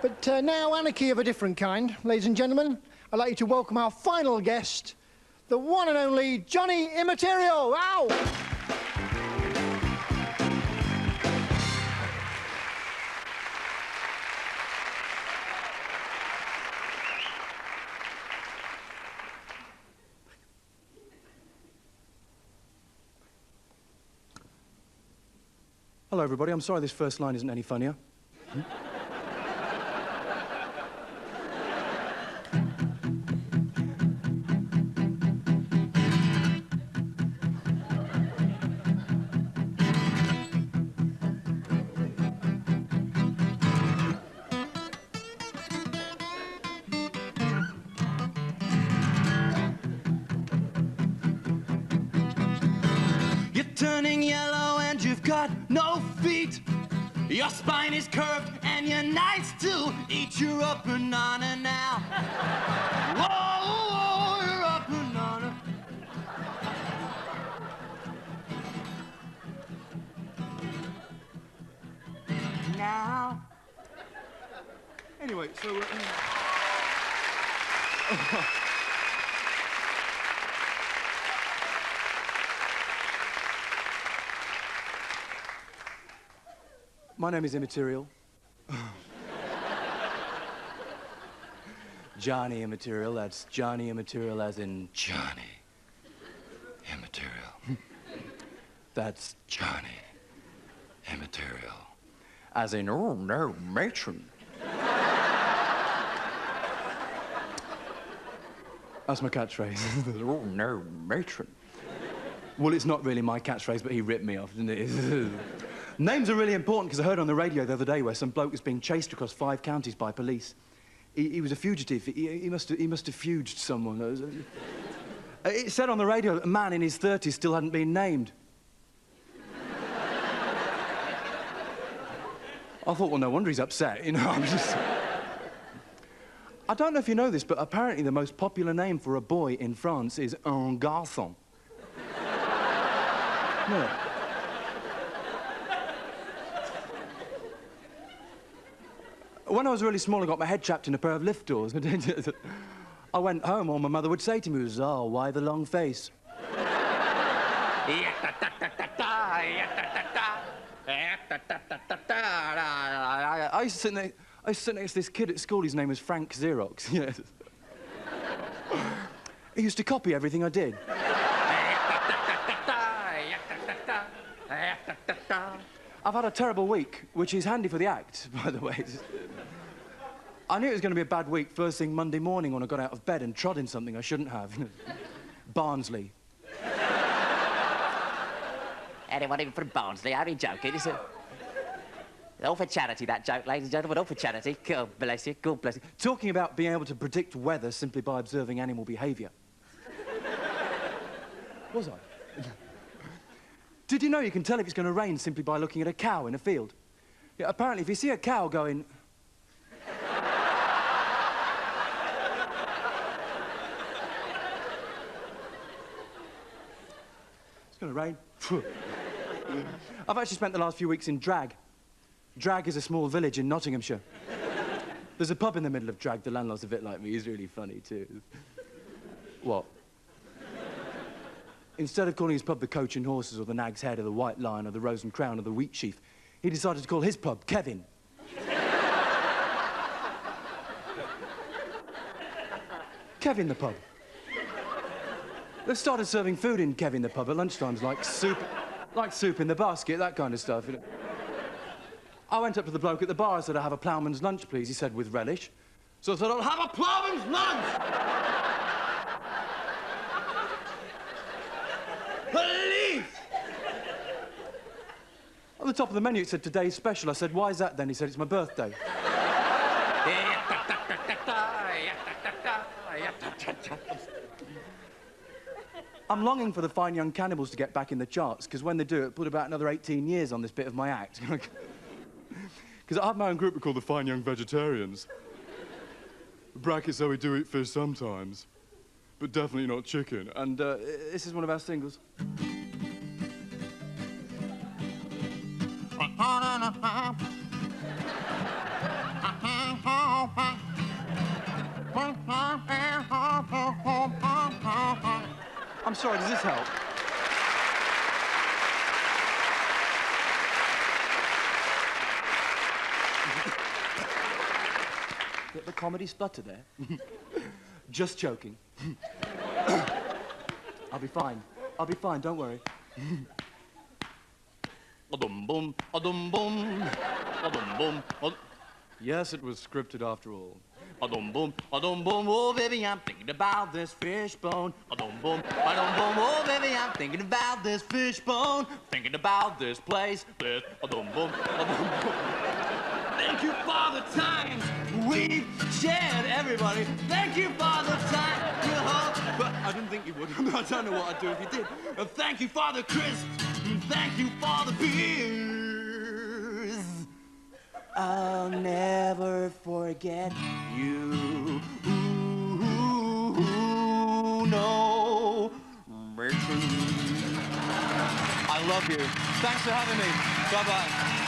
But now, anarchy of a different kind. Ladies and gentlemen, I'd like you to welcome our final guest, the one and only Johnny Immaterial. Ow! Hello, everybody. I'm sorry this first line isn't any funnier. You're turning yellow and you've got no feet. Your spine is curved and you're nice to eat. You're a banana now. Whoa, you're a banana. Now. Anyway, so... My name is Immaterial. Johnny Immaterial, that's Johnny Immaterial as in Johnny Immaterial. That's Johnny Immaterial as in, oh no, matron. That's my catchphrase. Oh no, matron. Well, it's not really my catchphrase, but he ripped me off, didn't it? Names are really important because I heard on the radio the other day where some bloke was being chased across 5 counties by police. He was a fugitive. He must have fuged someone. It said on the radio that a man in his 30s still hadn't been named. I thought, well, no wonder he's upset, you know. I don't know if you know this, but apparently the most popular name for a boy in France is un garçon. No. When I was really small, I got my head trapped in a pair of lift doors. I went home, all my mother would say to me was, oh, why the long face? I used to sit next to this kid at school, his name was Frank Xerox. Yes. He used to copy everything I did. I've had a terrible week, which is handy for the act, by the way. I knew it was going to be a bad week first thing Monday morning when I got out of bed and trod in something I shouldn't have. Barnsley. Anyone even from Barnsley? How are you joking? It's all for charity, that joke, ladies and gentlemen, all for charity. God bless you, God bless you. Talking about being able to predict weather simply by observing animal behaviour. Was I? Did you know you can tell if it's going to rain simply by looking at a cow in a field? Yeah, apparently, if you see a cow going... It's going to rain. I've actually spent the last few weeks in Drag. Drag is a small village in Nottinghamshire. There's a pub in the middle of Drag. The landlord's a bit like me. He's really funny, too. What? Instead of calling his pub the Coach and Horses or the Nag's Head or the White Lion or the Rose and Crown or the Wheat Sheaf, he decided to call his pub Kevin. Kevin the pub. They've started serving food in Kevin the pub at lunchtimes, like soup in the basket, that kind of stuff. You know. I went up to the bloke at the bar. I said, "I'll have a ploughman's lunch, please." He said, "With relish." So I said, "I'll have a ploughman's lunch." Police! On the top of the menu, it said, "Today's special." I said, "Why is that then?" He said, "It's my birthday." I'm longing for the Fine Young Cannibals to get back in the charts, because when they do, it'll put about another 18 years on this bit of my act. Because I have my own group called the Fine Young Vegetarians. Brackets, so we do eat fish sometimes, but definitely not chicken. And this is one of our singles. sorry, does this help? Get the comedy splutter there? Just joking. I'll be fine. I'll be fine, don't worry. A-dum-bum, a-dum-bum, a-dum-bum, yes, it was scripted after all. A-dum-bum, oh baby, I'm thinking about this fishbone. A-dum-bum, oh baby, I'm thinking about this fishbone. Thinking about this place, this a-dum-bum, a-dum-bum. Thank you for the times we've shared, everybody. Thank you for the time you hold. But I didn't think you would. I don't know what I'd do if you did. And thank you for the crisp. And thank you for the beers. I'll never forget you. Ooh, no. I love you. Thanks for having me. Bye-bye.